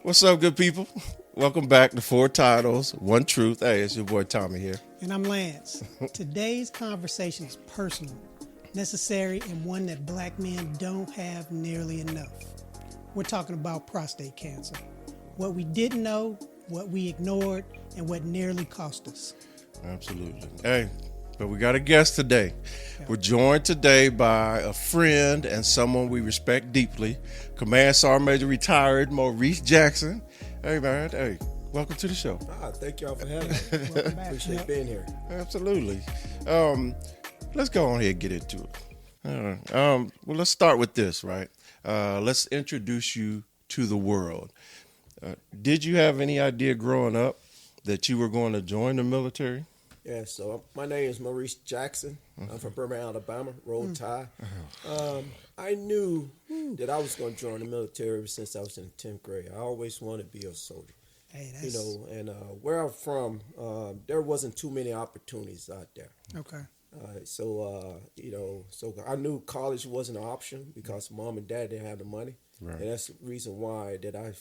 What's up, good people? Welcome back to Four Titles, One Truth. Hey, it's your boy Tommie here. And I'm Lance. Today's conversation is personal, necessary, and one that black men don't have nearly enough. We're talking about prostate cancer. What we didn't know, what we ignored, and what nearly cost us. Absolutely. Hey, but we got a guest today. We're joined today by a friend and someone we respect deeply, Command Sergeant Major retired Maurice Jackson. Hey, man. Hey, welcome to the show. Thank y'all for having me. Welcome back. Appreciate being here. Absolutely. Let's go on here and get into it. All right. Well, let's start with this, right? Let's introduce you to the world. Did you have any idea growing up that you were going to join the military? Yeah, so my name is Maurice Jackson. I'm from Birmingham, Alabama, Roll Tide. I knew that I was going to join the military ever since I was in the 10th grade. I always wanted to be a soldier. Hey, that's... And where I'm from, there wasn't too many opportunities out there. Okay. So I knew college wasn't an option because mom and dad didn't have the money. Right. And that's the reason why that I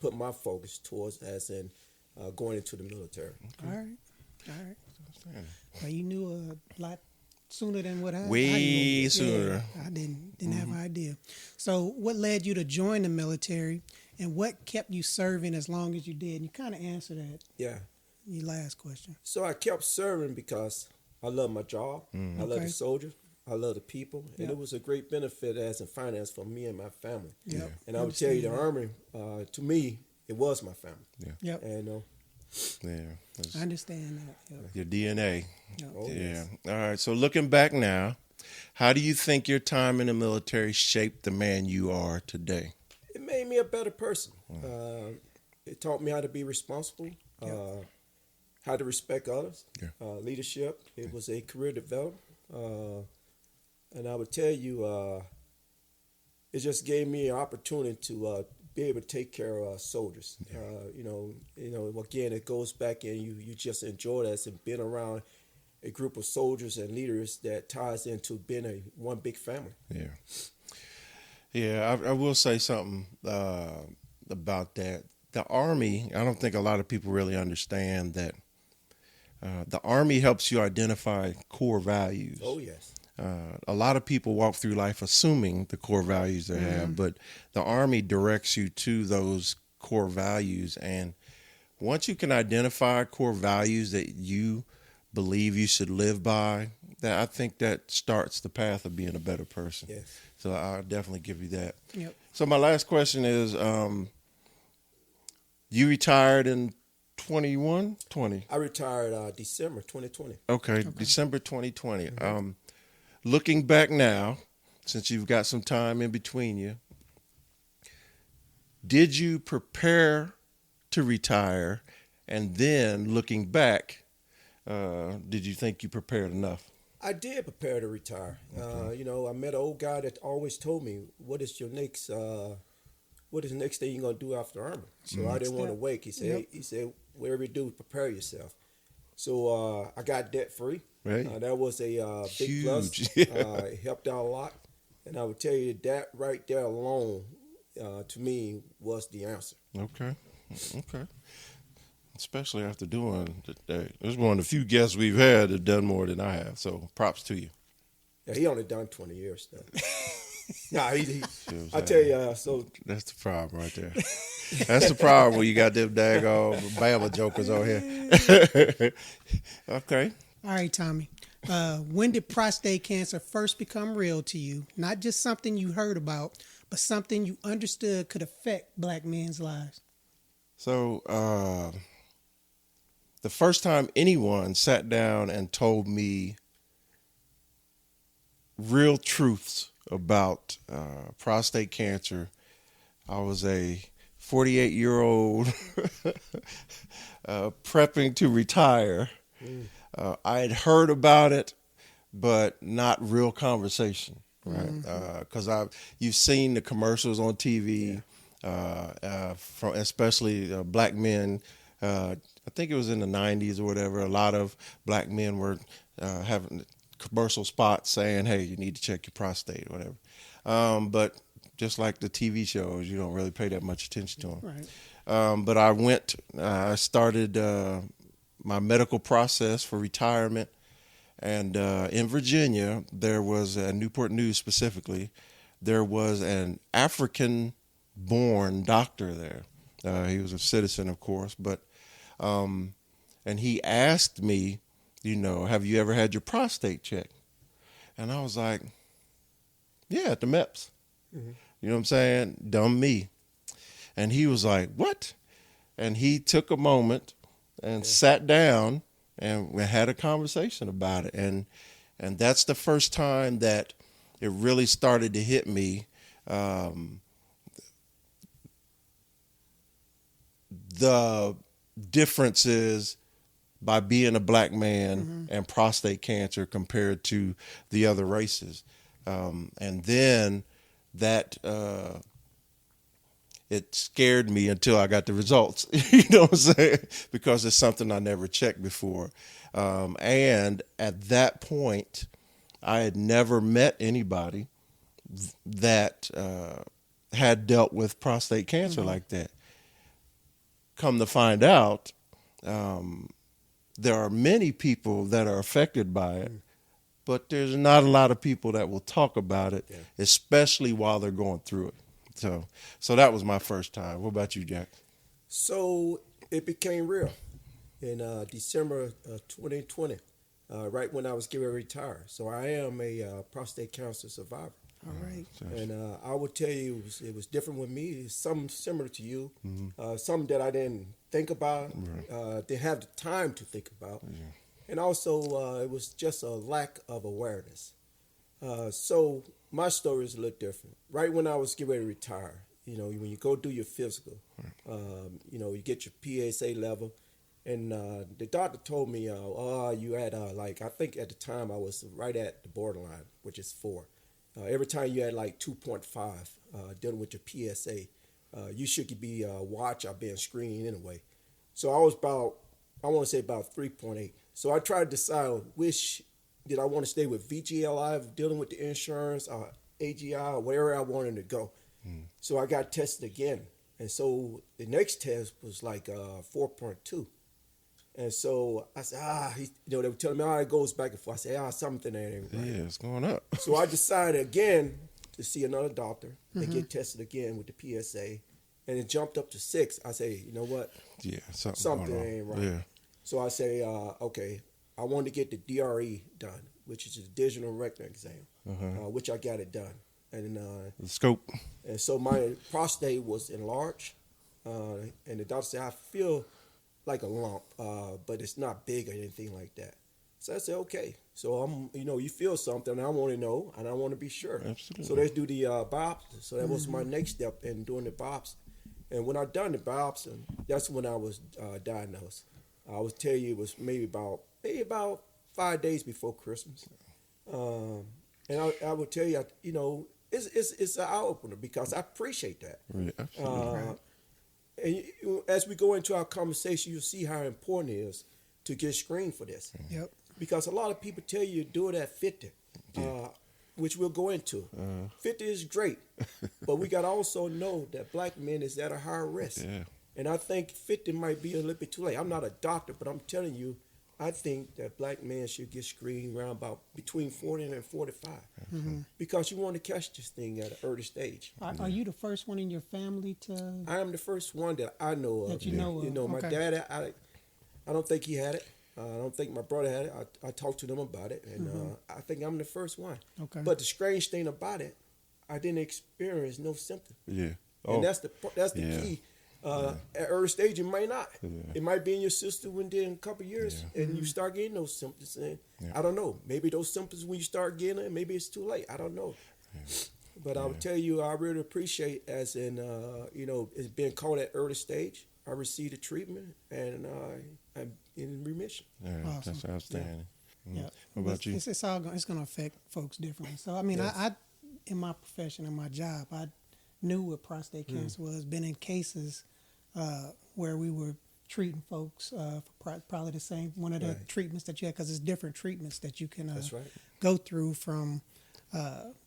put my focus towards as in going into the military. Okay. All right. Well, you knew a lot sooner than what I Way knew. sooner. Yeah, I didn't have an idea. So what led you to join the military, and what kept you serving as long as you did? And you kind of answered that. Yeah. Your last question. So I kept serving because I love my job. I love the soldiers. I love the people. And it was a great benefit as a finance for me and my family. Yep. And I would tell you, the Army, to me, it was my family. Yeah. Yep. And I understand that. Yep. Your DNA. Yep. Oh, Yeah. yes. All right. So looking back now, how do you think your time in the military shaped the man you are today? It made me a better person. It taught me how to be responsible, how to respect others, leadership. It was a career development. And I would tell you, it just gave me an opportunity to be able to take care of soldiers. Again, it goes back and you just enjoy that and being around a group of soldiers and leaders that ties into being one big family. Yeah. Yeah, I will say something about that. The Army, I don't think a lot of people really understand that the Army helps you identify core values. Oh, yes. A lot of people walk through life assuming the core values they have, but the Army directs you to those core values. And once you can identify core values that you believe you should live by, that I think that starts the path of being a better person. Yes. So I'll definitely give you that. Yep. So my last question is, you retired in 20? I retired December 2020. Okay, December 2020. Looking back now, since you've got some time in between you, did you prepare to retire? And then looking back, did you think you prepared enough? I did prepare to retire. I met an old guy that always told me, what is the next thing you're going to do after Army? So I didn't want to wait. He said, whatever you do, prepare yourself. So I got debt free. Right. That was a big Huge. plus. It helped out a lot. And I would tell you that right there alone, to me, was the answer. Okay. Especially after doing today. This is one of the few guests we've had that done more than I have. So props to you. Yeah, he only done 20 years though. I tell you, so that's the problem right there. That's the problem when you got them daggone Bama jokers on here. Okay. All right, Tommie. When did prostate cancer first become real to you? Not just something you heard about, but something you understood could affect black men's lives. So the first time anyone sat down and told me real truths about prostate cancer, I was a 48-year-old prepping to retire. I had heard about it, but not real conversation, right? Because you've seen the commercials on TV, from especially black men. I think it was in the 90s or whatever. A lot of black men were having commercial spots saying, "Hey, you need to check your prostate," or whatever. But just like the TV shows, you don't really pay that much attention to them. Right. But I started my medical process for retirement. And in Virginia, there was, Newport News specifically, there was an African-born doctor there. He was a citizen, of course, but and he asked me, have you ever had your prostate checked? And I was like, yeah, at the MEPS. Mm-hmm. You know what I'm saying? Dumb me. And he was like, what? And he took a moment and sat down and we had a conversation about it. And that's the first time that it really started to hit me. The differences by being a black man and prostate cancer compared to the other races. And then that it scared me until I got the results, you know what I'm saying? Because it's something I never checked before. And at that point, I had never met anybody that had dealt with prostate cancer like that. Come to find out, there are many people that are affected by it, but there's not a lot of people that will talk about it, especially while they're going through it. So that was my first time. What about you, Jack? So it became real in December 2020, right when I was getting ready to retire. So I am a prostate cancer survivor. All right. And I would tell you it was different with me. It's something similar to you, something that I didn't think about, didn't have the time to think about. And also it was just a lack of awareness. So my story is a little different. Right when I was getting ready to retire, when you go do your physical, you get your PSA level, and the doctor told me, you had I think at the time I was right at the borderline, which is 4. Every time you had like 2.5 dealing with your PSA, you should be watched or being screened anyway. So I was about 3.8. So I tried to decide which did I want to stay with VGLI, dealing with the insurance, or AGI, or wherever I wanted to go. So I got tested again. And so the next test was like 4.2. And so I said, they were telling me, it goes back and forth. I said, something that ain't right. Yeah, it's going up. So I decided again to see another doctor and get tested again with the PSA. And it jumped up to 6. I say, you know what? Yeah, something ain't right. Yeah. So I say, okay, I wanted to get the DRE done, which is a digital rectal exam, which I got it done. And the scope. And so my prostate was enlarged. And the doctor said, I feel like a lump, but it's not big or anything like that. So I said, okay. So I'm, you feel something, and I want to know, and I want to be sure. Absolutely. So let's do the biopsy. So that was my next step in doing the biopsy. And when I done the biopsy, that's when I was diagnosed. I would tell you it was maybe about 5 days before Christmas. And I would tell you, it's an eye opener because I appreciate that. Yeah, absolutely. And as we go into our conversation, you'll see how important it is to get screened for this. Yep. Because a lot of people tell you do it at 50, which we'll go into. 50 is great, but we got to also know that black men is at a higher risk. Yeah. And I think 50 might be a little bit too late. I'm not a doctor, but I'm telling you, I think that black men should get screened around about between 40 and 45 because you want to catch this thing at an early stage. Are you the first one in your family to? I am the first one that I know of. That you know of. My dad, I don't think he had it. I don't think my brother had it. I talked to them about it, and I think I'm the first one. Okay. But the strange thing about it, I didn't experience no symptoms. Yeah. And that's the key. At early stage, it might not. Yeah. It might be in your system within a couple of years, and you start getting those symptoms. And I don't know. Maybe those symptoms when you start getting it, maybe it's too late. I don't know. Yeah. But I would tell you, I really appreciate as in, it's being caught at early stage. I received the treatment, and I'm in remission. Yeah, awesome. That's outstanding. Yeah. What about you? It's going to affect folks differently. So, I mean, I in my profession, in my job, I knew what prostate cancer was, been in cases where we were treating folks for probably the same, one of the treatments that you had, because it's different treatments that you can go through from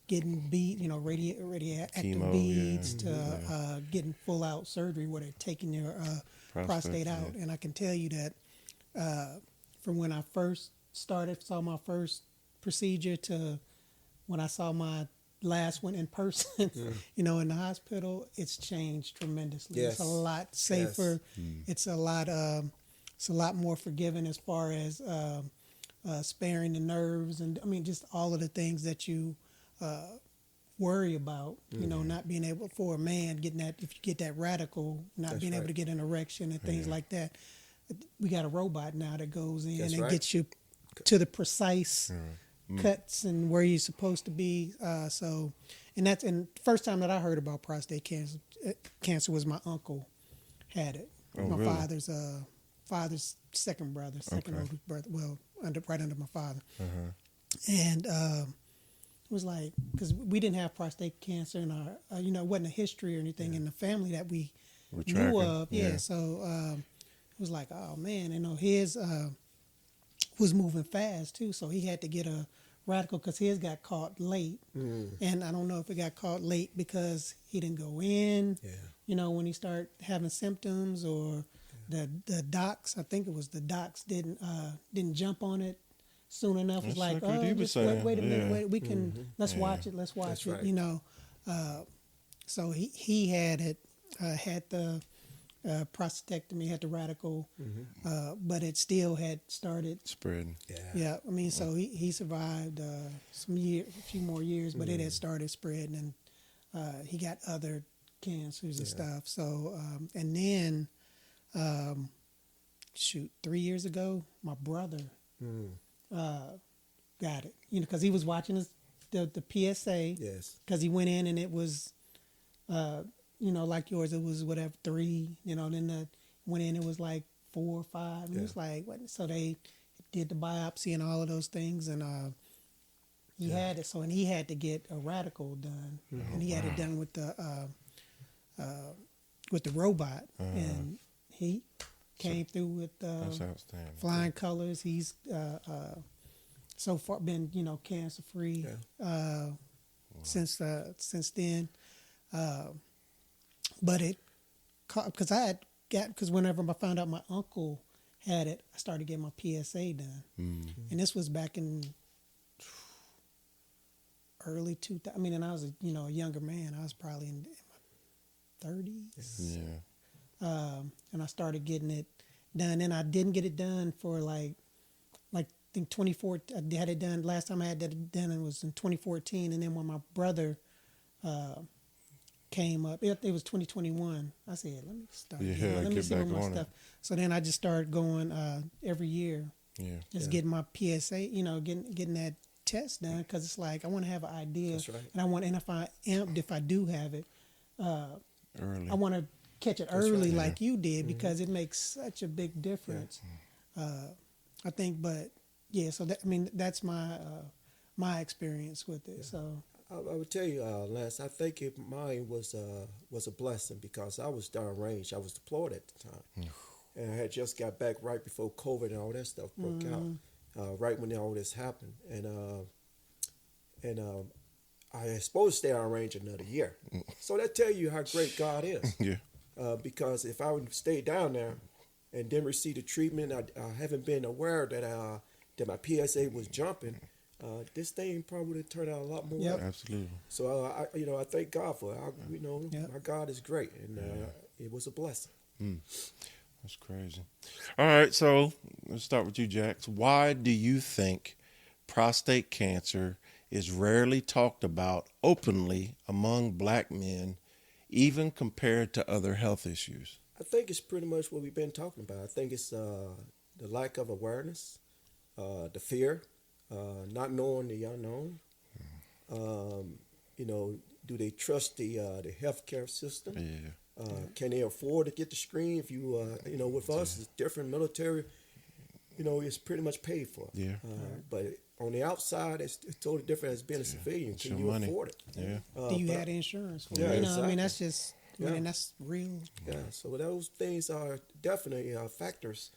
getting beat, radioactive Chemo, beads to getting full out surgery where they're taking your prostate out. And I can tell you that from when I first saw my first procedure to when I saw my last one in person, in the hospital, it's changed tremendously. Yes. It's a lot safer. Yes. It's a lot more forgiving as far as sparing the nerves and just all of the things that you worry about. Not being able for a man getting that, if you get that radical, not being able to get an erection and things like that. We got a robot now that goes in and gets you to the precise cuts and where you're supposed to be. And the first time that I heard about prostate cancer was my uncle had it. My really? Father's second brother, oldest brother. Well, right under my father. And it was like, because we didn't have prostate cancer in our, it wasn't a history or anything in the family that we knew of. Yeah. So it was like, oh man, his was moving fast too, so he had to get a radical because his got caught late. And I don't know if it got caught late because he didn't go in, when he started having symptoms, or the docs, I think it was the docs didn't jump on it soon enough. It's like, oh, just wait a minute, we can, let's watch it. That's right. So he had it, had the prostatectomy, had the radical, but it still had started spreading. Yeah. So he survived a few more years, but it had started spreading, and he got other cancers and stuff. So and then 3 years ago, my brother got it. Because he was watching the PSA. Yes. Because he went in and it was. Like yours, it was whatever 3. Then went in, it was like 4 or 5. And it was like, what? So they did the biopsy and all of those things, and he had it. So, and he had to get a radical done, and he had it done with the robot, and he came through with flying colors. He's so far been cancer free since then. But it, because whenever I found out my uncle had it, I started getting my PSA done. And this was back in early 2000. And I was a younger man. I was probably in my 30s. Yeah. And I started getting it done. And I didn't get it done for like I think 2014. I had it done, last time I had it done, it was in 2014. And then when my brother came up, it was 2021. I said, let me start. Let me see what my stuff. So then I just started going every year. Getting my PSA, getting that test done, because it's like I want to have an idea. That's right. And I want, and if I do have it, early. I want to catch it early, like you did, because it makes such a big difference. I think, but so that's my experience with it. So. I would tell you, Lance, I think mine was a blessing, because I was downrange. I was deployed at the time. And I had just got back right before COVID and all that stuff broke out, right when all this happened. And I was supposed to stay downrange another year. So that tell you how great God is. Because if I would stay down there and didn't receive the treatment, I haven't been aware that my PSA was jumping, this thing probably would have turned out a lot more. Absolutely. So I thank God for it. My God is great, and it was a blessing. That's crazy. All right, so let's start with you, Jax. Why do you think prostate cancer is rarely talked about openly among black men, even compared to other health issues? I think it's pretty much what we've been talking about. I think it's the lack of awareness, the fear. Not knowing the unknown. Do they trust the healthcare system? Can they afford to get the screen? If you, with us, it's different military. It's pretty much paid for. But on the outside, it's totally different as being a civilian. Can you afford it? Do you have insurance for it? Exactly. That's just, that's real. So those things are definitely factors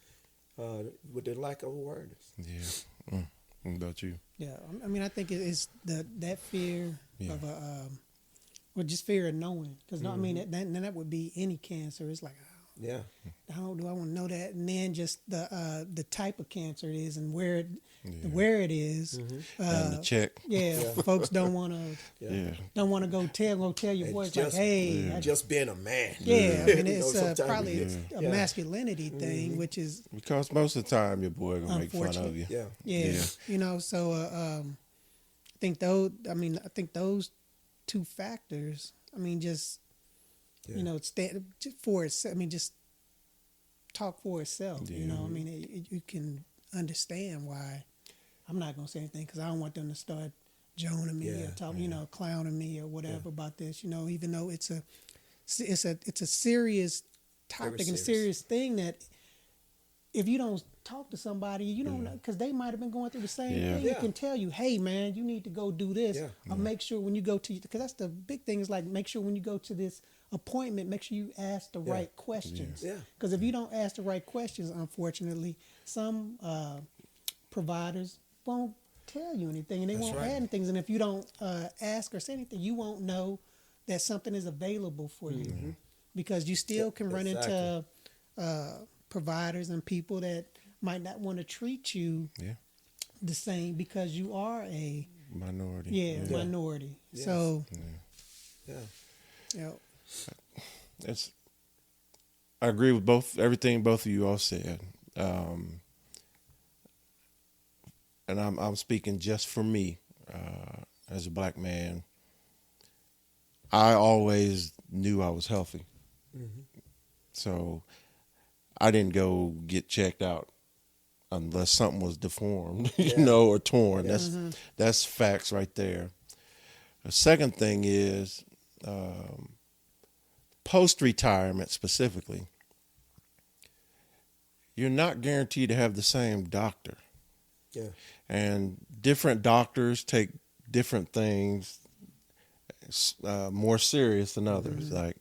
with the lack of awareness. What about you? Yeah, I mean, I think it's that fear of well, just fear of knowing. Because I mean, that would be any cancer. It's like, how do I want to know that? And then just the type of cancer it is and where it is. And the check. Folks don't want to go tell your voice like, hey, just being a man. Yeah, I mean, it's probably it's a masculinity thing, which is because most of the time your boy gonna make fun of you. Yeah. You know, so I think those two factors. I mean, just you know, stand for itself. I mean, just talk for itself. Yeah. You know, I mean, you can understand why. I'm not gonna say anything because I don't want them to start joning me or talking, you know, clowning me or whatever about this. You know, even though it's a serious topic and a serious thing that if you don't talk to somebody, you don't know, because they might have been going through the same thing. They can tell you, hey, man, you need to go do this. Or make sure when you go to, because that's the big thing is like, make sure when you go to this appointment, make sure you ask the right questions. Because if you don't ask the right questions, unfortunately, some providers won't tell you anything and they won't add anything. And if you don't ask or say anything, you won't know that something is available for you. Because you still can run into providers and people that might not want to treat you the same because you are a minority. Minority. Yes. So, I agree with everything both of you all said, and I'm speaking just for me as a black man. I always knew I was healthy, so I didn't go get checked out unless something was deformed, you know, or torn. That's facts right there. The second thing is post-retirement specifically, you're not guaranteed to have the same doctor. And different doctors take different things more serious than others. Like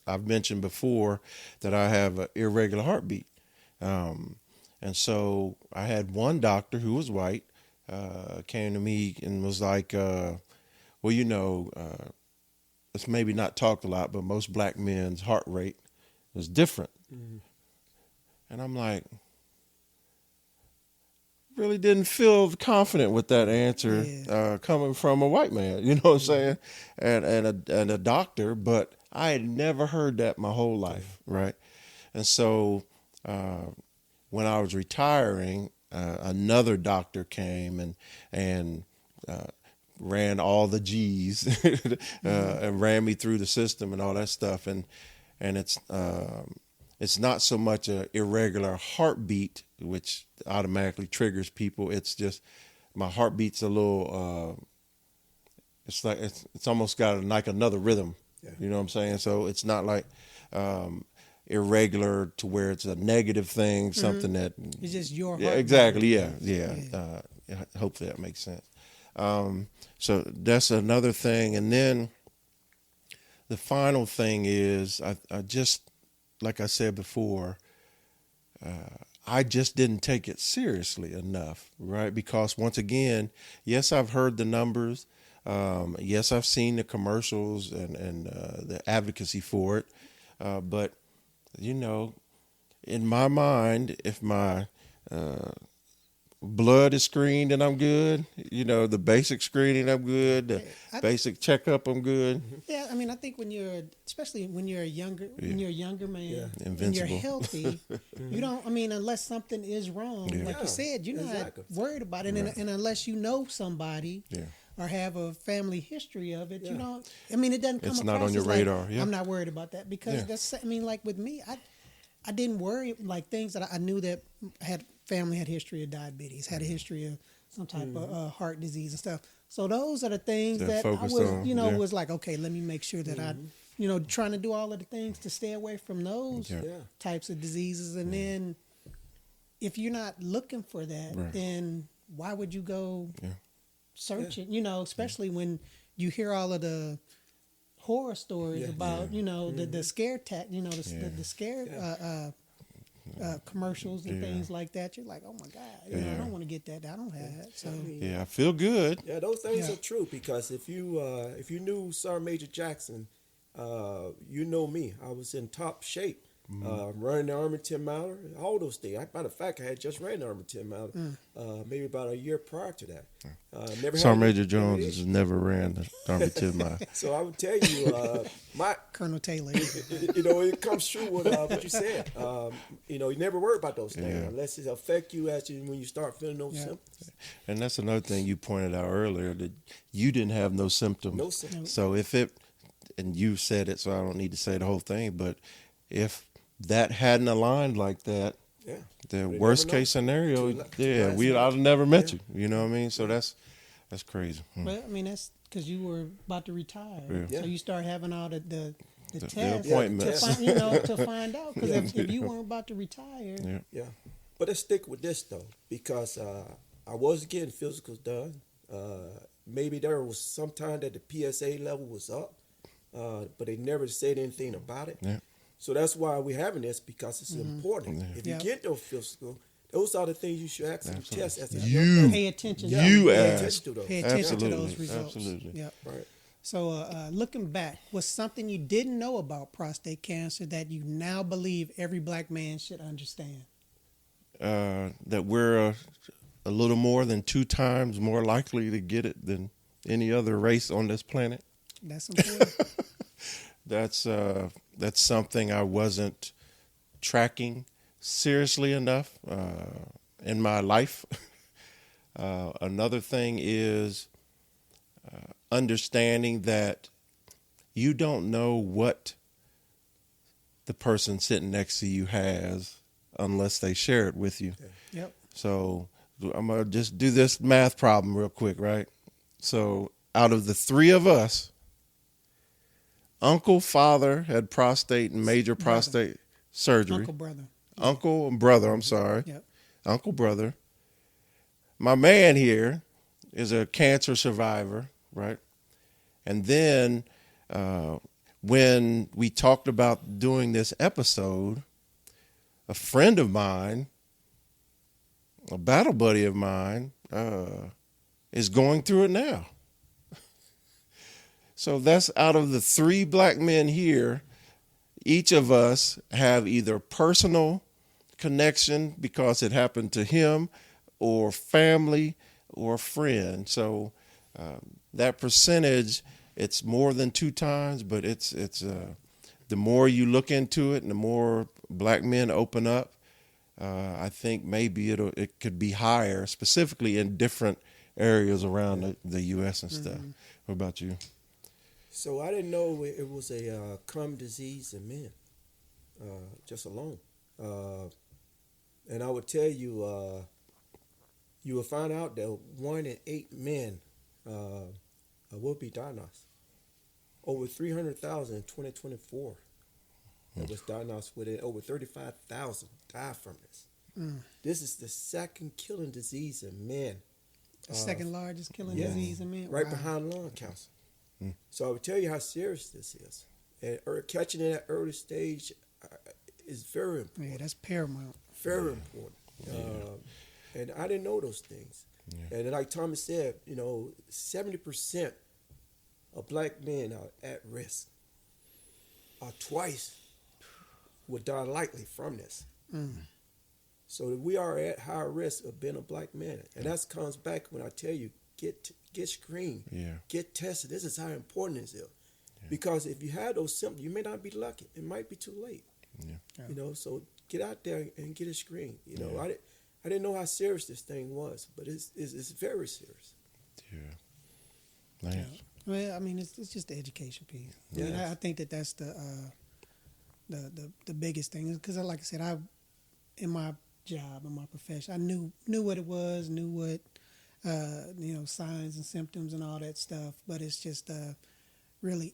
I've mentioned before that I have an irregular heartbeat. And so I had one doctor who was white, came to me and was like, well, you know, it's maybe not talked a lot, but most black men's heart rate is different. And I'm like, really didn't feel confident with that answer coming from a white man, you know what I'm saying? And a doctor, but I had never heard that my whole life, right? And so when I was retiring, another doctor came and ran all the G's and ran me through the system and all that stuff. And it's not so much a irregular heartbeat, which automatically triggers people. It's just my heartbeat's a little. It's like it's almost got like another rhythm. You know what I'm saying? So it's not like irregular to where it's a negative thing, something that it's just your heart. Yeah, exactly. Yeah. Hopefully that makes sense. So that's another thing, and then the final thing is I just, like I said before, I just didn't take it seriously enough, right? Because once again, yes, I've heard the numbers. Yes, I've seen the commercials and the advocacy for it. But, you know, in my mind, if my blood is screened and I'm good, you know, the basic screening, I'm good. The basic checkup, I'm good. Yeah, I mean, I think especially when you're a younger man, Invincible. and you're healthy, you don't. I mean, unless something is wrong, like you said, you're not worried about it, and unless you know somebody. Or have a family history of it, you know. I mean, it doesn't come. It's not on your radar. Like, I'm not worried about that because that's. I mean, like with me, I didn't worry like things that I knew that family had history of diabetes, had a history of some type of heart disease and stuff. So those are the things that I was, was like, okay, let me make sure that I, trying to do all of the things to stay away from those types of diseases. And then if you're not looking for that, then why would you go searching? Especially when you hear all of the horror stories about, the scare the scare commercials and things like that. You're like, oh my God, you know, I don't want to get that. I don't have that. So Yeah, I feel good. Yeah, those things are true because if you knew Sergeant Major Jackson, you know me. I was in top shape. Running the Army 10 miler, all those things. Matter of fact, I had just ran the Army 10 miler maybe about a year prior to that. Never Sergeant had Major Jones has never ran the Army 10 mile. So I would tell you, Colonel Taylor, you know, it comes true with what you said. You know, you never worry about those things unless it affect you when you start feeling those symptoms. And that's another thing you pointed out earlier, that you didn't have no symptoms. No symptoms. So if it, and you said it, so I don't need to say the whole thing, but if that hadn't aligned like that, the worst case scenario, I'd have never met you. You know what I mean? So that's crazy. Well, I mean, that's because you were about to retire, so you start having all the tests appointments. to find out. Because if you weren't about to retire, But let's stick with this though, because I was getting physicals done. Maybe there was some time that the PSA level was up, but they never said anything about it. Yeah. So that's why we're having this, because it's important. If you get those physical, those are the things you should actually test as a young pay attention. pay attention to those. Pay attention to those results. Absolutely. Yep. Right. So looking back, was something you didn't know about prostate cancer that you now believe every black man should understand? That we're a little more than 2 times more likely to get it than any other race on this planet. That's important. That's something I wasn't tracking seriously enough in my life. Another thing is understanding that you don't know what the person sitting next to you has unless they share it with you. Yep. So I'm going to just do this math problem real quick, right? So out of the 3 of us, Uncle Father had prostate and major prostate surgery. Uncle and brother, I'm sorry. Yep. Uncle brother. My man here is a cancer survivor, right? And then when we talked about doing this episode, a friend of mine, a battle buddy of mine, is going through it now. So that's out of the 3 black men here, each of us have either personal connection because it happened to him, or family, or friend. So that percentage, it's more than 2 times, but it's the more you look into it and the more black men open up, I think maybe it could be higher, specifically in different areas around the U.S. and stuff. What about you? So I didn't know it was a common disease in men, just alone. And I would tell you, you will find out that 1 in 8 men will be diagnosed. Over 300,000 in 2024 that was diagnosed with it. Over 35,000 died from this. This is the second killing disease in men. The second largest killing disease in men? Right behind lung cancer. So I would tell you how serious this is. And catching it at early stage is very important. Yeah, that's paramount. Very important. And I didn't know those things. Yeah. And like Tommie said, 70% of black men are at risk. Twice would die likely from this. So we are at higher risk of being a black man. And that comes back when I tell you, get screened, get tested. This is how important this is. Yeah. Because if you have those symptoms, you may not be lucky. It might be too late. Yeah. So get out there and get a screen. I didn't know how serious this thing was, but it's very serious. Yeah. Nice. Well, I mean, it's just the education piece. Yeah. I mean, I think that's the biggest thing. Because, like I said, in my job, in my profession, I knew what it was, knew what signs and symptoms and all that stuff. But it's just really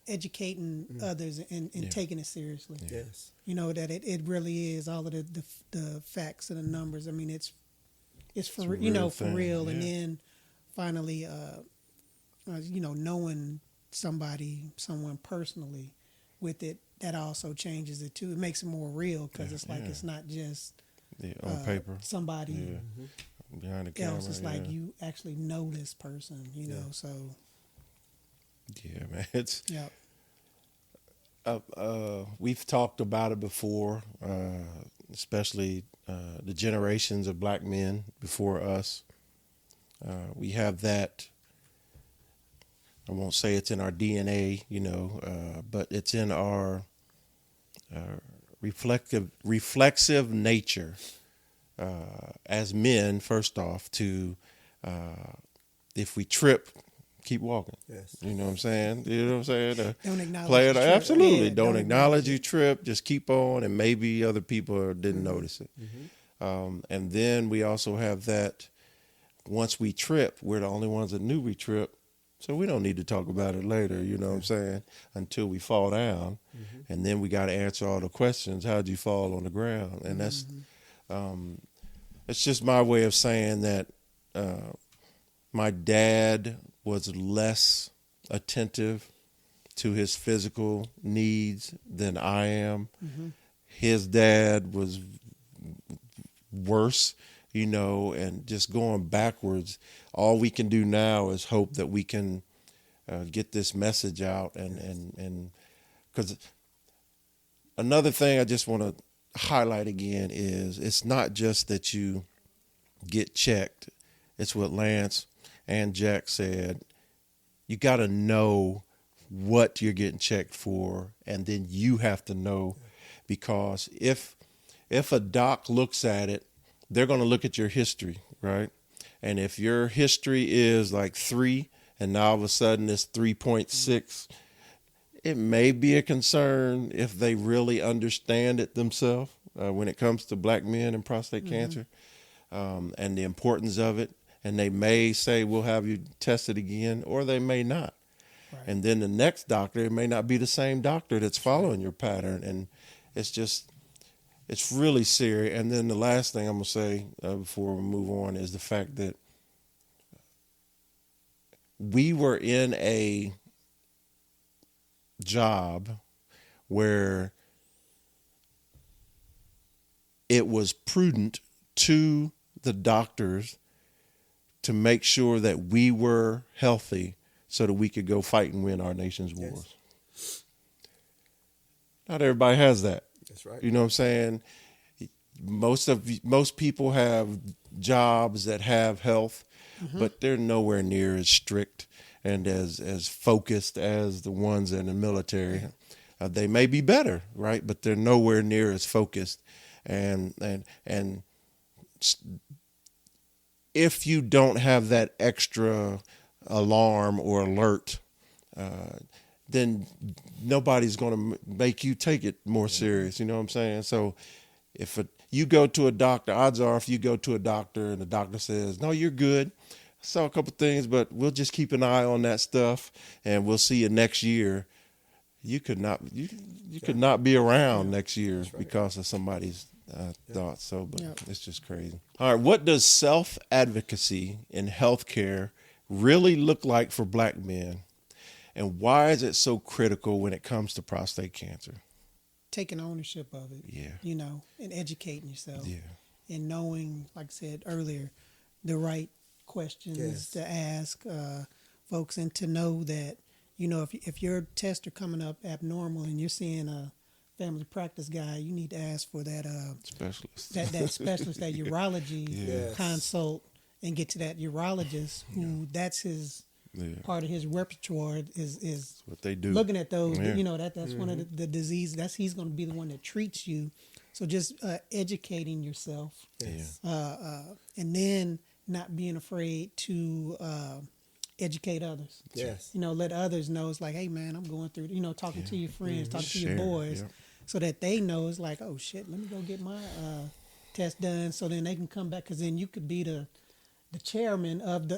educating others and taking it seriously. Yes. That it really is all of the facts and the numbers. I mean, it's for for real. Yeah. And then finally, knowing someone personally with it that also changes it too. It makes it more real because it's like it's not just on paper. somebody Behind the camera. else. It's like you actually know this person, you know. So yeah, man, it's yeah. We've talked about it before, especially the generations of black men before us. We have that. I won't say it's in our DNA, you know, but it's in our reflexive nature as men. First off, to if we trip, keep walking. Yes. You know what I'm saying? You know what I'm saying? Don't acknowledge play it. you trip. Absolutely. Yeah, don't acknowledge you it. trip. Just keep on, and maybe other people didn't notice it. And then we also have that. Once we trip, we're the only ones that knew we tripped. So we don't need to talk about it later, you know what I'm saying, until we fall down. And then we got to answer all the questions. How'd you fall on the ground? And that's, it's just my way of saying that my dad was less attentive to his physical needs than I am. His dad was worse, you know, and just going backwards. All we can do now is hope that we can get this message out. And because another thing I just want to highlight again is it's not just that you get checked. It's what Lance and Jack said. You got to know what you're getting checked for, and then you have to know, because if a doc looks at it, they're going to look at your history, right? And if your history is like 3 and now all of a sudden it's 3.6, it may be a concern if they really understand it themselves when it comes to black men and prostate cancer and the importance of it. And they may say, we'll have you tested again, or they may not. Right. And then the next doctor, it may not be the same doctor that's following your pattern. And it's just, it's really serious. And then the last thing I'm going to say before we move on is the fact that we were in a job where it was prudent to the doctors to make sure that we were healthy so that we could go fight and win our nation's wars. Yes. Not everybody has that. That's right. You know what I'm saying? Most people have jobs that have health, but they're nowhere near as strict and as focused as the ones in the military. They may be better, right? But they're nowhere near as focused. And if you don't have that extra alarm or alert, then nobody's going to make you take it more serious. You know what I'm saying? So if you go to a doctor, odds are if you go to a doctor and the doctor says, no, you're good. I saw a couple things, but we'll just keep an eye on that stuff and we'll see you next year. You could not be around next year because of somebody's thoughts. So, but it's just crazy. All right. What does self-advocacy in healthcare really look like for black men? And why is it so critical when it comes to prostate cancer? Taking ownership of it, you know, and educating yourself, and knowing, like I said earlier, the right questions to ask folks, and to know that, you know, if your tests are coming up abnormal and you're seeing a family practice guy, you need to ask for that specialist, that specialist, that urology consult, and get to that urologist who that's his. Part of his repertoire is what they do. Looking at those, you know, that's one of the diseases. He's going to be the one that treats you. So just educating yourself, and then not being afraid to educate others. Yes, you know, let others know. It's like, hey man, I'm going through. You know, talking to your friends, talking to your boys, so that they know. It's like, oh shit, let me go get my test done. So then they can come back, because then you could be the chairman of the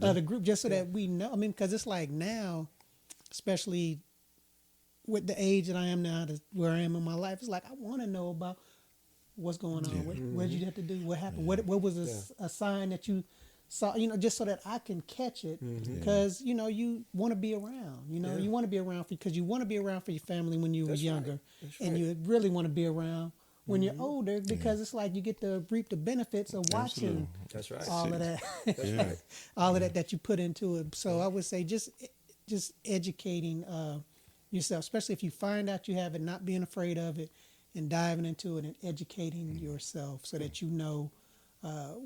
of the group, just so that we know. I mean, because it's like now, especially with the age that I am now, where I am in my life, it's like I want to know about what's going on. What did you have to do? What happened? What was a sign that you So, just so that I can catch it, because you want to be around. You want to be around because you want to be around for your family when you were younger, and you really want to be around when you're older, because it's like you get to reap the benefits of watching. That's right. All of that. That's right. All of that you put into it. So I would say just educating yourself, especially if you find out you have it, not being afraid of it, and diving into it and educating yourself so that you know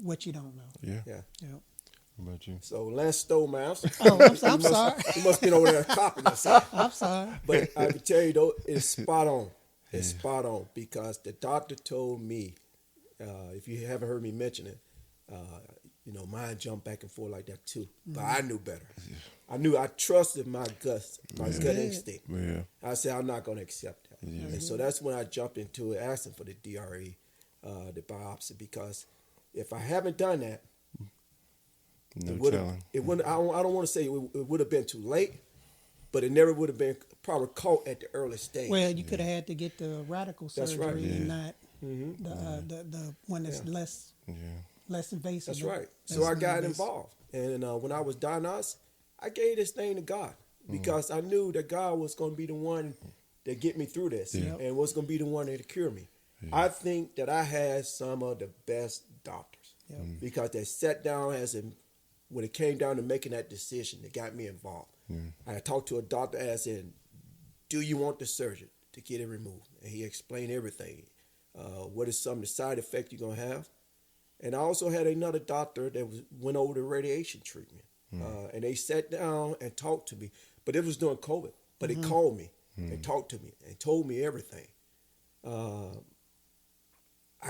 what you don't know. Yeah. Yep. What about you? So Lance stole my answer. Oh, I'm sorry. He must been over there copying us. I'm sorry. But I can tell you though, it's spot on. It's spot on, because the doctor told me, if you haven't heard me mention it, mine jumped back and forth like that too. But I knew better. I trusted my gut instinct. Yeah. I said, I'm not going to accept that. Yeah. And so that's when I jumped into it, asking for the DRE, the biopsy, because if I haven't done that, No it telling. wouldn't. I don't want to say it would have been too late, but it never would have been probably caught at the early stage. Well, you could have had to get the radical That's surgery right. and not the one that's less invasive. That's right. So I got involved, and when I was diagnosed, I gave this thing to God, because I knew that God was going to be the one that get me through this, and was going to be the one that cure me. Yeah. I think that I had some of the best doctors, because they sat down when it came down to making that decision, they got me involved. I talked to a doctor as in, do you want the surgery to get it removed? And he explained everything. What is some of the side effects you're going to have? And I also had another doctor that went over the radiation treatment. And they sat down and talked to me. But it was during COVID. But they called me and talked to me and told me everything. I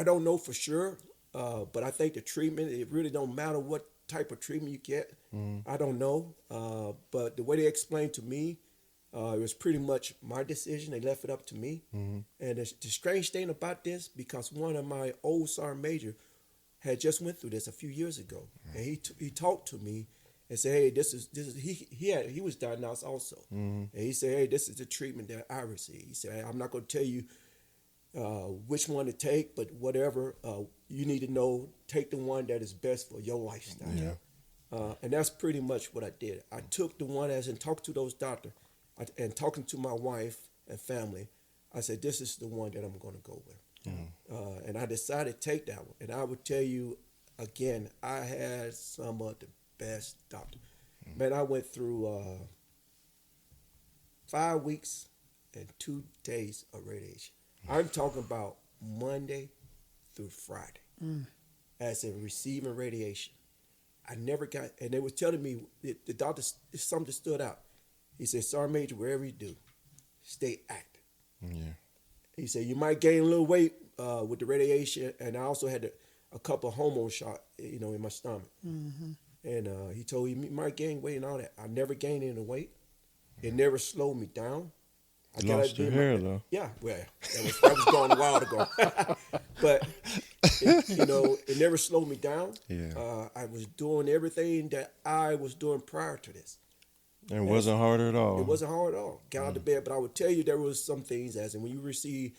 don't know for sure, but I think the treatment, it really don't matter what type of treatment you get. I don't know. But the way they explained to me, it was pretty much my decision. They left it up to me. And the strange thing about this, because one of my old Sergeant Major had just went through this a few years ago, and he talked to me and said, "Hey, this is he was diagnosed also, and he said, hey, this is the treatment that I received." He said, "I'm not going to tell you which one to take, but whatever you need to know, take the one that is best for your lifestyle." And that's pretty much what I did. I took the one as in talking to those doctors and talking to my wife and family. I said, this is the one that I'm going to go with. And I decided to take that one. And I would tell you, again, I had some of the best doctors. Man, I went through 5 weeks and 2 days of radiation. I'm talking about Monday through Friday as in receiving radiation. I never got, and they were telling me, the doctor, something stood out. He said, Sergeant Major, wherever you do, stay active. He said, you might gain a little weight with the radiation, and I also had a couple of hormone shots, in my stomach. And he told me, you might gain weight and all that. I never gained any weight. It never slowed me down. I lost your hair, though. Yeah, well, that was gone a while ago. But, it never slowed me down. I was doing everything that I was doing prior to this. And it wasn't hard at all. It wasn't hard at all. Got out of bed, but I would tell you there was some things, as in when you receive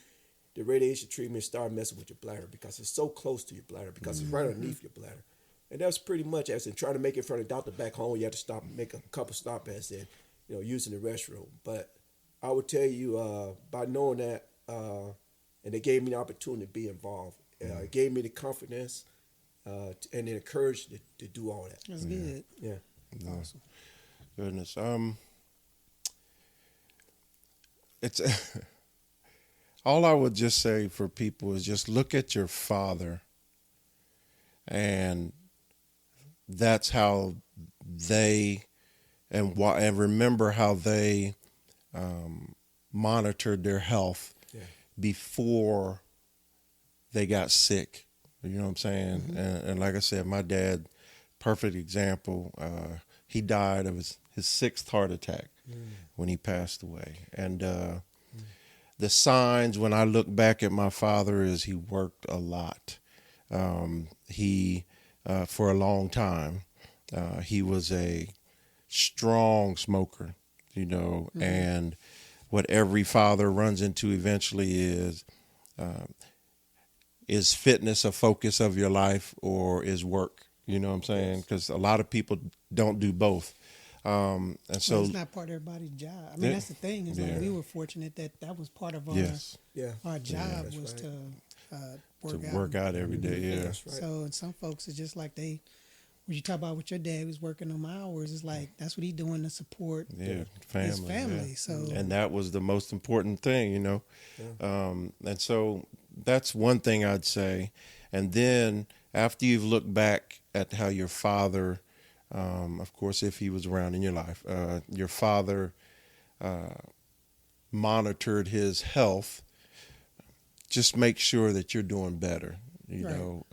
the radiation treatment, start messing with your bladder, because it's so close to your bladder, because it's right underneath your bladder. And that's pretty much as in trying to make it from the doctor back home. You have to make a couple stop as in, using the restroom. But I would tell you by knowing that, and they gave me the opportunity to be involved. It gave me the confidence and the encouragement to do all that. That's good. Yeah. Awesome. Goodness. It's all I would just say for people is just look at your father, and that's how they and remember how they monitored their health before they got sick. You know what I'm saying? And like I said, my dad, perfect example. He died of his 6th heart attack when he passed away. And the signs when I look back at my father is he worked a lot. He for a long time, he was a strong smoker, and what every father runs into eventually is fitness a focus of your life, or is work? You know what I'm saying? Because a lot of people don't do both. And so Well, it's not part of everybody's job. I mean, Yeah. that's the thing. Is Yeah. like we were fortunate that was part of our yes, our job that's was right. to to work out every day. Yeah. That's right. So, and some folks it's just like when you talk about what your dad was working them hours, it's like that's what he's doing to support Yeah, his family. family. Yeah. So, And that was the most important thing, you know. Yeah. And so that's one thing I'd say. And then after you've looked back at how your father, of course, if he was around in your life, your father monitored his health, just make sure that you're doing better. You Right. know,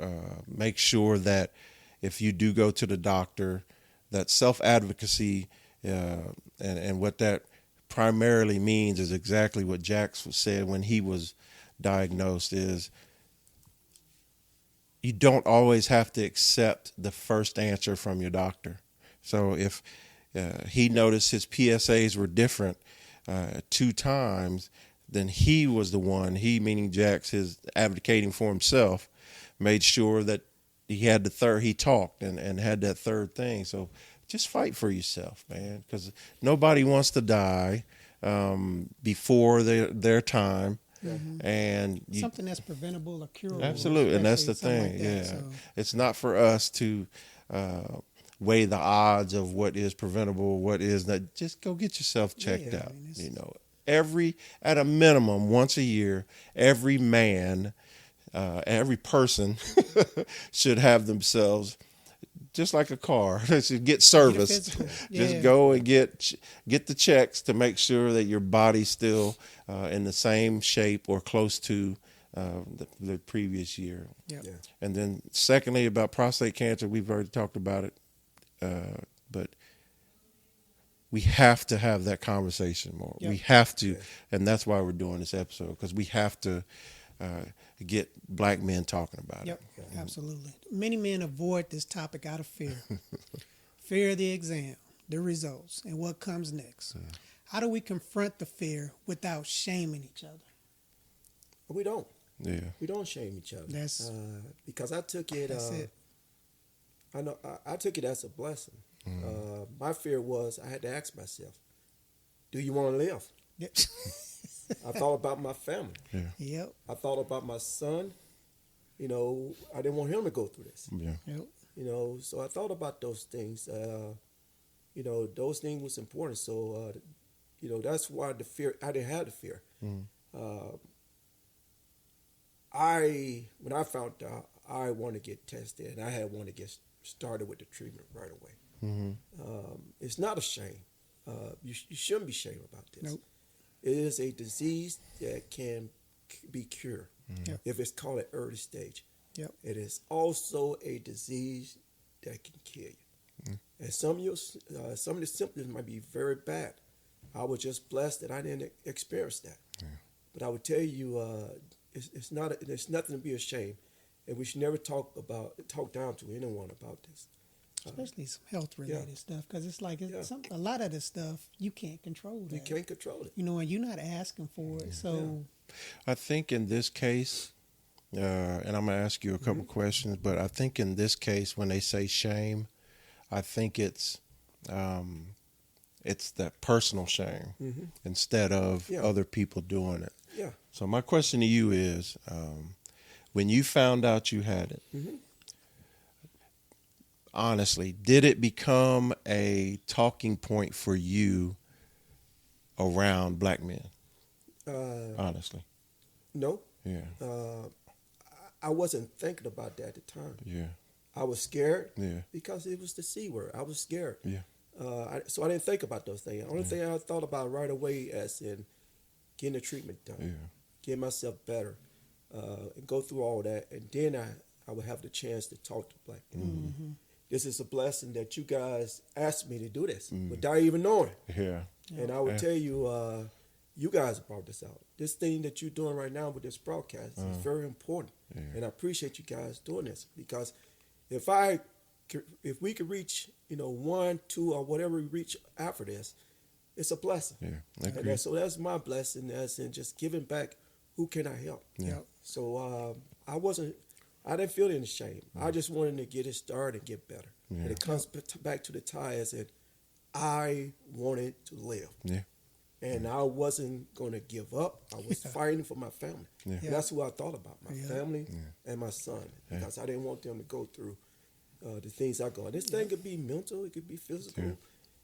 make sure that if you do go to the doctor, that self-advocacy and what that primarily means is exactly what Jax said when he was diagnosed is you don't always have to accept the first answer from your doctor. So if he noticed his PSAs were different 2 times, then he was the one, he meaning Jax, his advocating for himself, made sure that he had the third, he talked and had that third thing. So just fight for yourself, man, because nobody wants to die before their time. And you, something that's preventable or curable. absolutely, and that's the especially thing. something like Yeah, that. So, it's not for us to weigh the odds of what is preventable, what is not. Just go get yourself checked Yeah, I out. mean, it's- You know, at a minimum once a year, every man, every person should have themselves. Just like a car, they should get serviced. physical. Just Yeah. go and get the checks to make sure that your body's still in the same shape or close to the previous year. Yep. Yeah. And then, secondly, about prostate cancer, we've already talked about it, but we have to have that conversation more. Yep. We have to, and that's why we're doing this episode, because we have to get black men talking about Yep, it. absolutely. Many men avoid this topic out of fear. Fear of the exam, the results, and what comes next. How do we confront the fear without shaming each other? We don't. Yeah. We don't shame each other. That's- because I took it. That's it. I know. I took it as a blessing. My fear was I had to ask myself, "Do you want to live?" Yep. I thought about my family. Yep. I thought about my son. You know, I didn't want him to go through this. Yeah. Yep. You know, so I thought about those things. You know, those things was important. So, you know, that's why the fear. I didn't have the fear. When I found out, I wanted to get tested, and I had wanted to get started with the treatment right away. It's not a shame. You shouldn't be ashamed about this. Nope. It is a disease that can be cured Yep. if it's called at early stage. Yep. It is also a disease that can kill you. And some of the symptoms might be very bad. I was just blessed that I didn't experience that. But I would tell you, it's not. There's nothing to be ashamed, and we should never talk down to anyone about this. Especially some health related stuff, because it's like Yeah. a lot of the stuff you can't control. That. You can't control it. You know, and you're not asking for it. So I think in this case, and I'm going to ask you a couple questions, but I think in this case, when they say shame, I think it's that personal shame instead of other people doing it. Yeah. So my question to you is, when you found out you had it, honestly, did it become a talking point for you around black men? Honestly. No. Yeah. I wasn't thinking about that at the time. Yeah. I was scared Yeah. because it was the C word. I was scared. Yeah. So I didn't think about those things. The only thing I thought about right away as in getting the treatment done, Yeah. getting myself better, and go through all that. And then I would have the chance to talk to black people. This is a blessing that you guys asked me to do this without even knowing. Yeah. And I would tell you, you guys brought this out. This thing that you're doing right now with this broadcast is very important. And I appreciate you guys doing this, because if we could reach, 1, 2, or whatever we reach after this, it's a blessing. Yeah. And so that's my blessing, as in just giving back. Who can I help? Yeah. So I I didn't feel any shame. I just wanted to get it started and get better. Yeah. And it comes back to the tie as that I wanted to live. Yeah. And I wasn't going to give up. I was fighting for my family. Yeah. And that's who I thought about, my family Yeah. and my son, because I didn't want them to go through the things I go. And this thing could be mental, it could be physical. Yeah.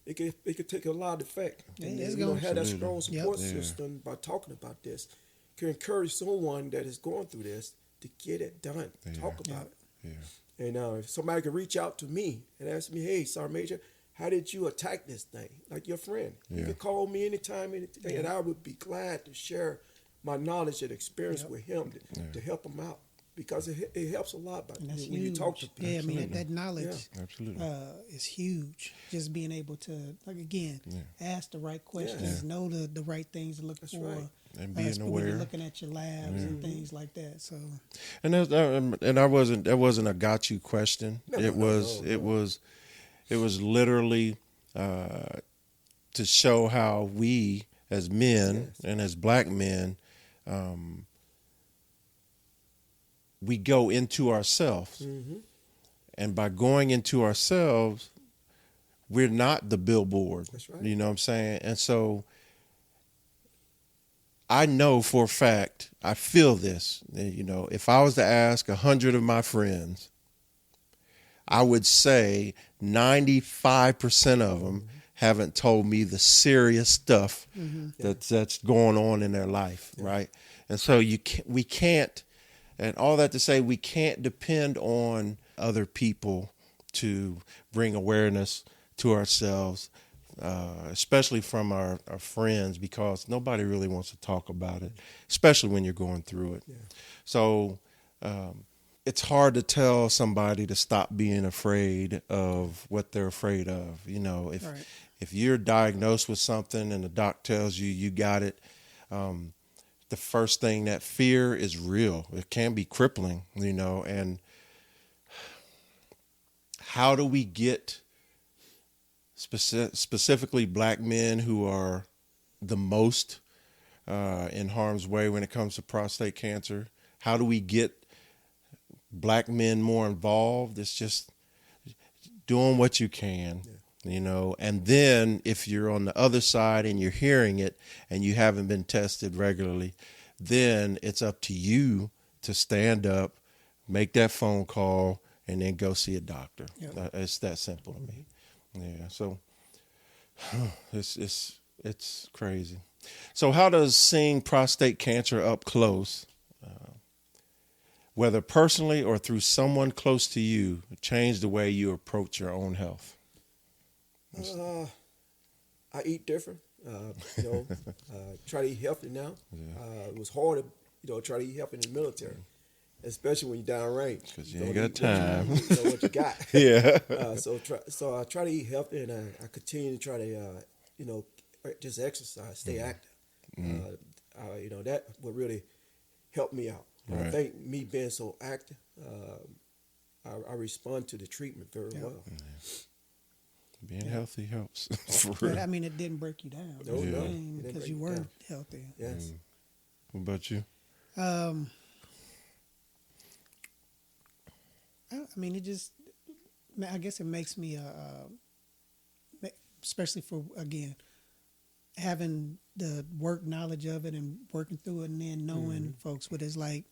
It could take a lot of effect. Yeah, And it's you know, gonna- have that Absolutely. strong support Yep. Yeah. system by talking about this can encourage someone that is going through this to get it done, talk about it. Yeah. And if somebody could reach out to me and ask me, hey, Sergeant Major, how did you attack this thing? Like your friend. You Yeah. can call me anytime, anything, and I would be glad to share my knowledge and experience with him to help him out. Because it helps a lot And that's when you huge. talk to people. Yeah, I mean, that knowledge Absolutely. is huge. Just being able to, like, again, ask the right questions, know the right things to look That's for. right. And being when aware. you're looking at your labs and things like that. So, And I wasn't. That wasn't a got you question. No, it no, was. no, It no. was. It was literally to show how we, as men and as black men, we go into ourselves, and by going into ourselves, we're not the billboard. That's right. You know what I'm saying? And so I know for a fact, I feel this, you know, if I was to ask 100 of my friends, I would say 95% of them haven't told me the serious stuff that's going on in their life, right? And so we can't, and all that to say, we can't depend on other people to bring awareness to ourselves, especially from our friends, because nobody really wants to talk about it, especially when you're going through it. Yeah. So it's hard to tell somebody to stop being afraid of what they're afraid of. You know, if you're diagnosed with something and the doc tells you you got it, the first thing, that fear is real. It can be crippling, you know, and how do we get specifically black men who are the most in harm's way when it comes to prostate cancer? How do we get black men more involved? It's just doing what you can, you know, and then if you're on the other side and you're hearing it and you haven't been tested regularly, then it's up to you to stand up, make that phone call, and then go see a doctor. Yep. It's that simple to me. Yeah. So it's crazy. So how does seeing prostate cancer up close, whether personally or through someone close to you, change the way you approach your own health? I eat different. You know, try to eat healthy now. It was hard to, try to eat healthy in the military, especially when you're downrange. Because you ain't got time. You know what you got. Yeah. So I try to eat healthy, and I continue to try to, just exercise, stay active. That would really help me out. Right. I think me being so active, I respond to the treatment very well. Yeah. Being healthy helps. For but real. I mean, it didn't break you down. No, because you were healthy. Yes. What about you? I mean, I guess it makes me, especially for, again, having the work knowledge of it and working through it and then knowing folks what it's like,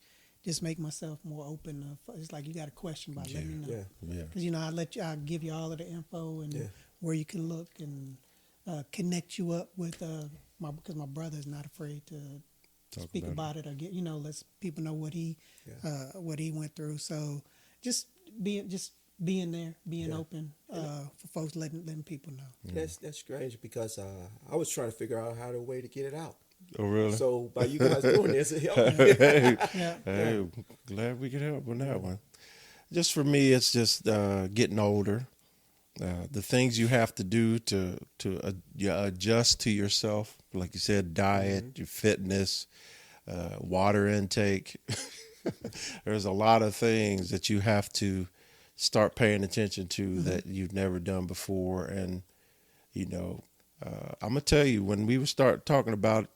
just make myself more open. It's like you got a question about, let me know. Because, I'll give you all of the info and where you can look and connect you up with, because my brother is not afraid to speak about it or get, let people know what he went through. So just being there, being open for folks, letting people know. That's strange because I was trying to figure out how the way to get it out. Oh, really? So by you guys doing this, it helped me. Hey, glad we could help on that one. Just for me, it's just getting older. The things you have to do to adjust to yourself, like you said, diet, your fitness, water intake. There's a lot of things that you have to start paying attention to that you've never done before. And, I'm going to tell you, when we start talking about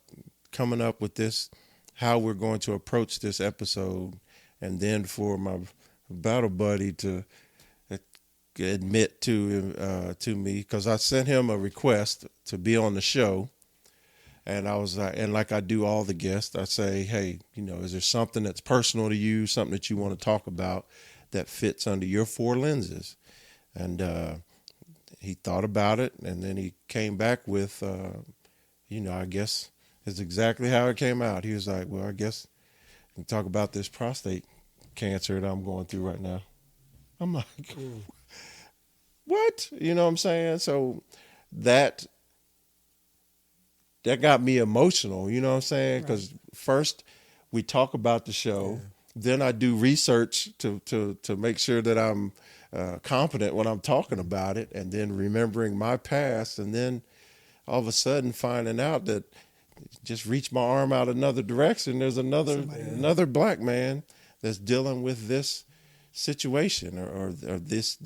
coming up with this, how we're going to approach this episode and then for my battle buddy to admit to me, because I sent him a request to be on the show, and I was and like I do all the guests, I say, hey, is there something that's personal to you, something that you want to talk about that fits under your four lenses? And he thought about it, and then he came back with, I guess it's exactly how it came out. He was like, well, I guess we can talk about this prostate cancer that I'm going through right now. I'm like, what? You know what I'm saying? So that got me emotional, you know what I'm saying? Because first we talk about the show, then I do research to make sure that I'm competent when I'm talking about it, and then remembering my past, and then all of a sudden finding out that just reach my arm out another direction, there's another black man that's dealing with this situation or this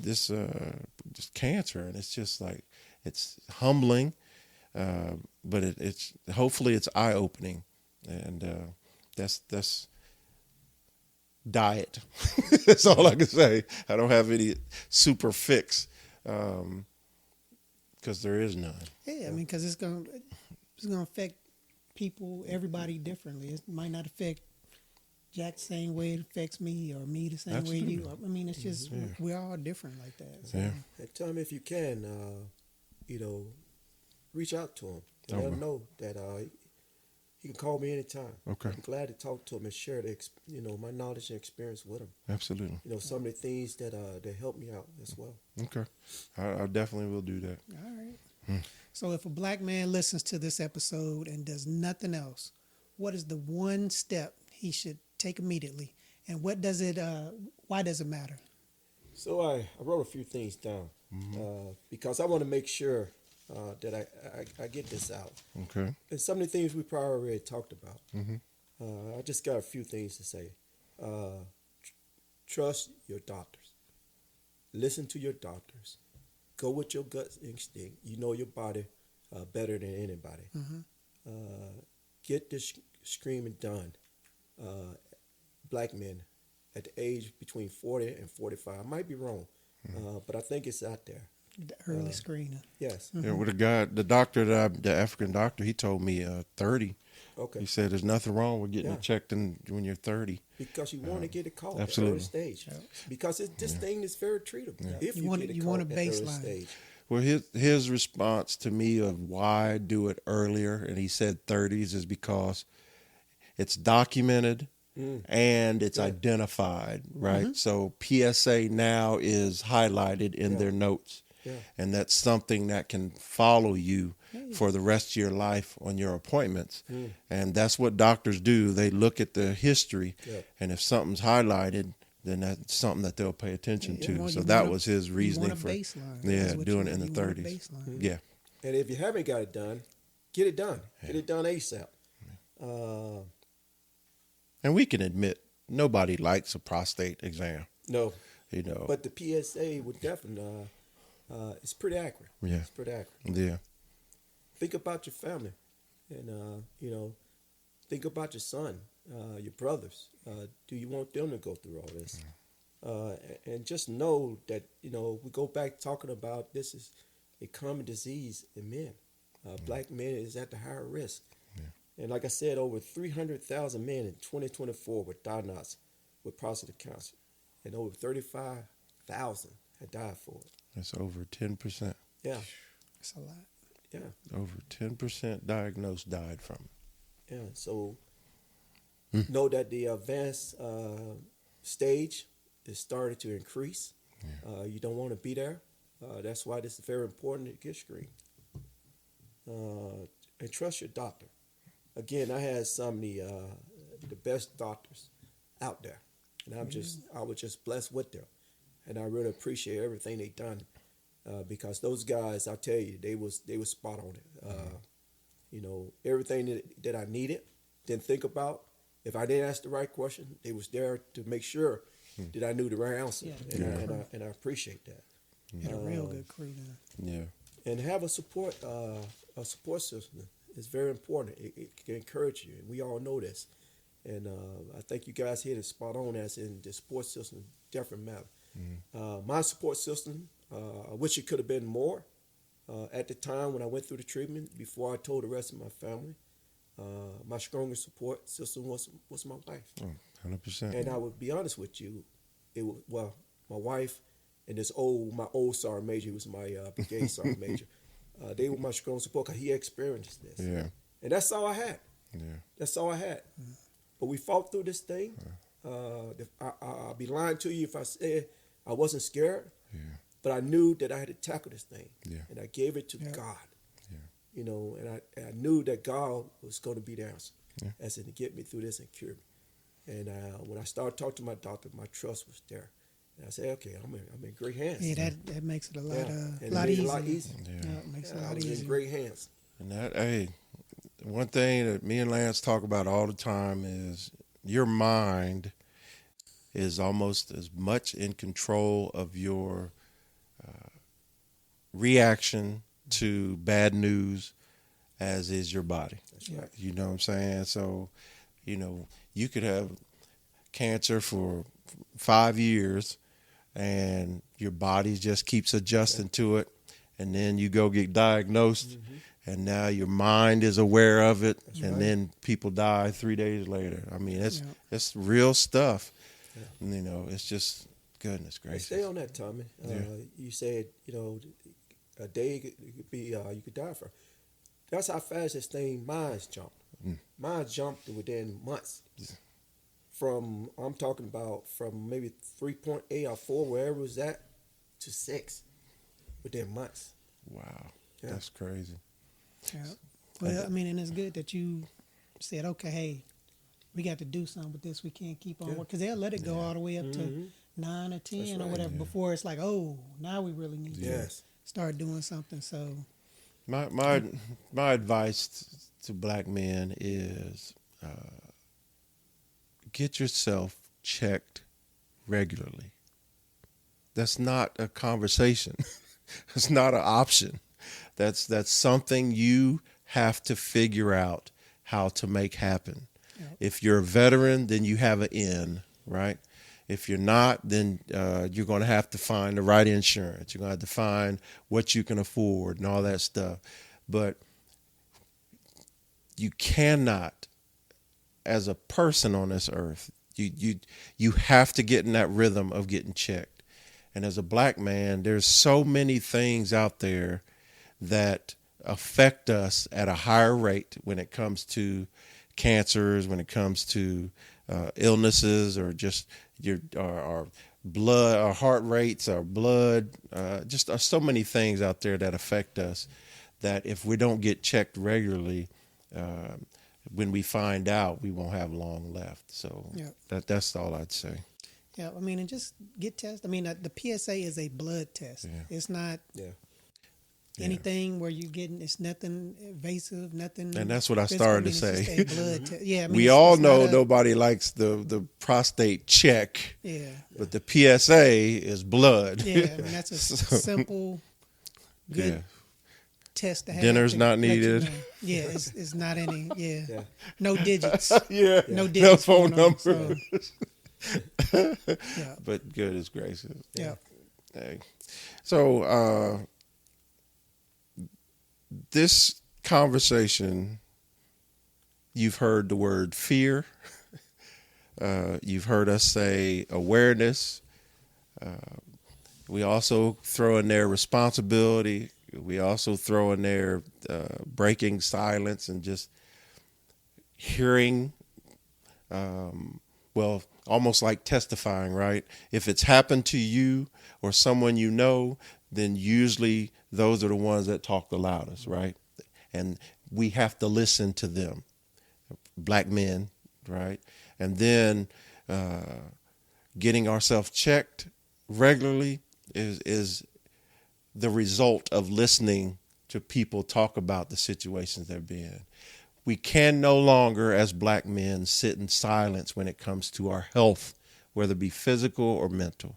cancer, and it's just like, it's humbling, but it's hopefully it's eye opening, and that's diet. That's all I can say. I don't have any super fix, because there is none. Yeah, I mean, because it's gonna affect people, everybody differently. It might not affect Jack the same way it affects me, or me the same way you. I mean, it's just we're all different like that. So. Yeah. And tell him if you can, reach out to him and let him know that he can call me anytime. Okay. I'm glad to talk to him and share my knowledge and experience with him. Absolutely. Some of the things that help me out as well. Okay. I definitely will do that. All right. So if a black man listens to this episode and does nothing else, what is the one step he should take immediately? And why does it matter? So I wrote a few things down because I want to make sure that I get this out. Okay. And some of the things we probably already talked about. I just got a few things to say. Trust your doctors. Listen to your doctors. Go with your gut instinct. You know your body better than anybody. Get this screening done. Black men at the age between 40 and 45. I might be wrong, but I think it's out there. The early screening. Yes. Yeah, with the African doctor, he told me 30. Okay. He said there's nothing wrong with getting it checked when you're 30. Because you want to get it caught absolutely. at the early stage. Because this thing is very treatable. Yeah. If you want a baseline. Stage. Well, his response to me of why do it earlier, and he said 30s, is because it's documented and it's identified, right? So PSA now is highlighted in their notes. Yeah. And that's something that can follow you for the rest of your life on your appointments. And that's what doctors do. They look at the history, and if something's highlighted, then that's something that they'll pay attention to. So that was his reasoning for doing it in the 30s. Yeah. And if you haven't got it done, get it done. Get it done ASAP. And we can admit, nobody likes a prostate exam. No. But the PSA would definitely... it's pretty accurate. Yeah. It's pretty accurate. Yeah. Think about your family, and think about your son, your brothers. Do you want them to go through all this? And just know that we go back talking about this is a common disease in men. Black men is at the higher risk, and like I said, over 300,000 men in 2024 were diagnosed with prostate cancer, and over 35,000 had died for it. That's over 10%. Yeah. That's a lot. Yeah. Over 10% diagnosed died from it. Yeah. So know that the advanced stage is starting to increase. Yeah. You don't want to be there. That's why this is very important to get screened. And trust your doctor. Again, I had some of the best doctors out there, and I was just blessed with them. And I really appreciate everything they done, because those guys, I tell you, they was spot on it. Everything that I needed, didn't think about. If I didn't ask the right question, they was there to make sure that I knew the right answer, and I appreciate that. And a real good crew now. Yeah. And have a support system is very important. It can encourage you, and we all know this. And I think you guys hit it spot on, as in the support system definitely matter. My support system, I wish it could have been more. At the time when I went through the treatment, before I told the rest of my family, my strongest support system was my wife. 100%. And I would be honest with you, my wife and my old sergeant major, who was my brigade sergeant major, they were my strong support because he experienced this. Yeah. And that's all I had. Yeah. That's all I had. But we fought through this thing. I'll be lying to you if I said I wasn't scared. Yeah. But I knew that I had to tackle this thing. Yeah. And I gave it to God. Yeah. You know, and I knew that God was going to be the answer, as in to get me through this and cure me. And when I started talking to my doctor, my trust was there. And I said, okay, I'm in great hands. Yeah, that makes it a lot easier. easier. Yeah. It makes it a I lot was easier. in great hands. And that, one thing that me and Lance talk about all the time is your mind is almost as much in control of your reaction to bad news as is your body. That's right. You know what I'm saying? So, you know, you could have cancer for 5 years and your body just keeps adjusting to it. And then you go get diagnosed and now your mind is aware of it. And then people die 3 days later. I mean, it's real stuff. Yeah. You know, it's just goodness gracious. Stay on that, Tommie. You said, you know, a day could be you could die from. That's how fast this thing mine's jumped. Mine jumped within months. I'm talking about from maybe 3.8 or 4, wherever it was at, to 6 within months. Wow. Yeah. That's crazy. Yeah. Well, I mean, and it's good that you said, okay, hey, we got to do something with this. We can't keep on working. Because they'll let it go all the way up to 9 or 10 or whatever before it's like, oh, now we really need to start doing something. So my advice to black men is get yourself checked regularly. That's not a conversation. It's not an option. That's something you have to figure out how to make happen. Yep. If you're a veteran, then you have an in, right? If you're not, then you're going to have to find the right insurance. You're going to have to find what you can afford and all that stuff. But you cannot, as a person on this earth, you have to get in that rhythm of getting checked. And as a black man, there's so many things out there that affect us at a higher rate when it comes to cancers, when it comes to illnesses, or just our blood, our heart rates, our blood, just so many things out there that affect us that if we don't get checked regularly, when we find out, we won't have long left. So that's all I'd say. Yeah, I mean, and just get tested. I mean, the PSA is a blood test. Yeah. It's not anything where you're getting, it's nothing invasive, nothing. And that's what I started to say. Blood I mean, we all know nobody likes the prostate check. Yeah. But the PSA is blood. Yeah, I mean, that's a simple, good test to have. Dinner's not needed. Yeah, it's not any, no digits. No digits. No phone numbers. So. But goodness gracious. Yeah. Hey. So this conversation, you've heard the word fear. You've heard us say awareness. We also throw in there responsibility. We also throw in there breaking silence and just hearing, almost like testifying, right? If it's happened to you or someone you know, then usually those are the ones that talk the loudest, right? And we have to listen to them, black men, right? And then getting ourselves checked regularly is the result of listening to people talk about the situations they're in. We can no longer, as black men, sit in silence when it comes to our health, whether it be physical or mental.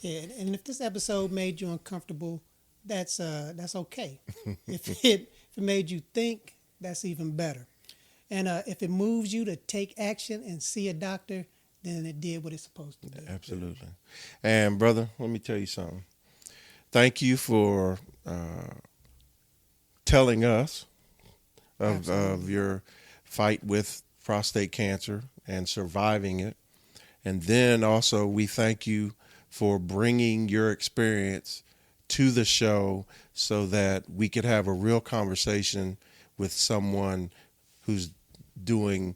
Yeah, and if this episode made you uncomfortable, that's okay. If it made you think, that's even better. And if it moves you to take action and see a doctor, then it did what it's supposed to do. Absolutely. And brother, let me tell you something. Thank you for telling us of your fight with prostate cancer and surviving it. And then also we thank you for bringing your experience to the show so that we could have a real conversation with someone who's doing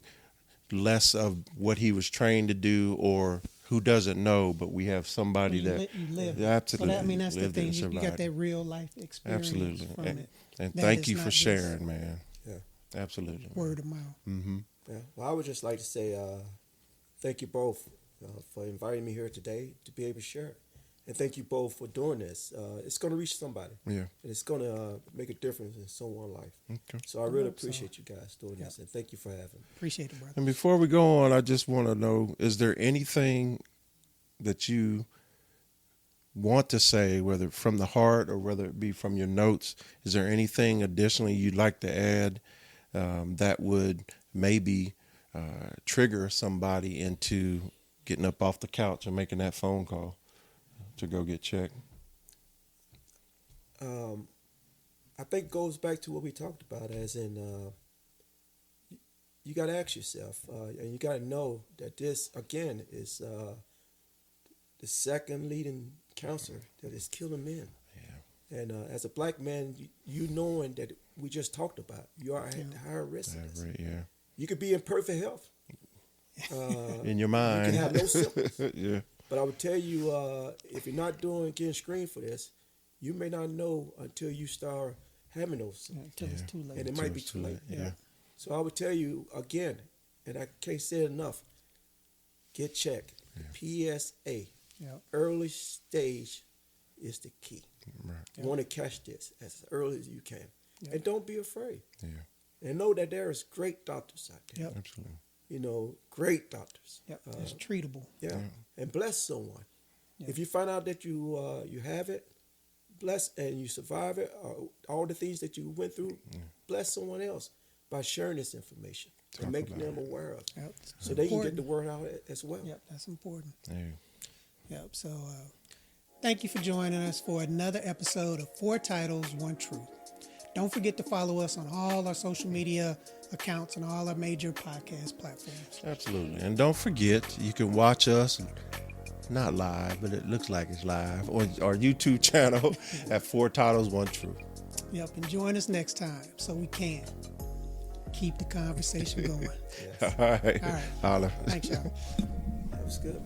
less of what he was trained to do or who doesn't know, but we have somebody You live. Absolutely. So that, I mean, that's the lived it thing. and You got survived that it. real life experience Absolutely. from it. And That thank is you not for just sharing, man. Yeah. Absolutely. Word of mouth. Mm-hmm. Yeah. Well, I would just like to say thank you both for inviting me here today to be able to share. And thank you both for doing this. It's going to reach somebody. Yeah. And it's going to make a difference in someone's life. Okay. So I really appreciate you guys doing this. And thank you for having me. Appreciate it, brother. And before we go on, I just want to know, is there anything that you want to say, whether from the heart or whether it be from your notes? Is there anything additionally you'd like to add that would maybe trigger somebody into getting up off the couch and making that phone call to go get checked? I think it goes back to what we talked about, as in you got to ask yourself, and you got to know that this, again, is the second leading cancer that is killing men. Yeah. And as a black man, you knowing that we just talked about, you are at higher risk. Yeah. You could be in perfect health. In your mind. You can have no symptoms. Yeah. But I would tell you, if you're not getting screened for this, you may not know until you start having those symptoms. Until it's too late. And it might be too late. Yeah. So I would tell you again, and I can't say it enough, get checked. Yeah. PSA, early stage is the key. Right. You want to catch this as early as you can. Yeah. And don't be afraid. Yeah. And know that there is great doctors out there. Yep. Absolutely. You know, great doctors. Yep. It's treatable. Yeah. And bless someone. Yeah. If you find out that you have it, bless, and you survive it, all the things that you went through, bless someone else by sharing this information and making them aware of it. Yep. So they can get the word out as well. Yep, that's important. Yeah. Yep. So thank you for joining us for another episode of 4 Titles, 1 Truth. Don't forget to follow us on all our social media accounts and all our major podcast platforms. Absolutely. And don't forget, you can watch us, not live, but it looks like it's live, on our YouTube channel at 4 Titles, 1 Truth. Yep. And join us next time so we can keep the conversation going. All right. All right. Holla. Thanks, y'all. That was good.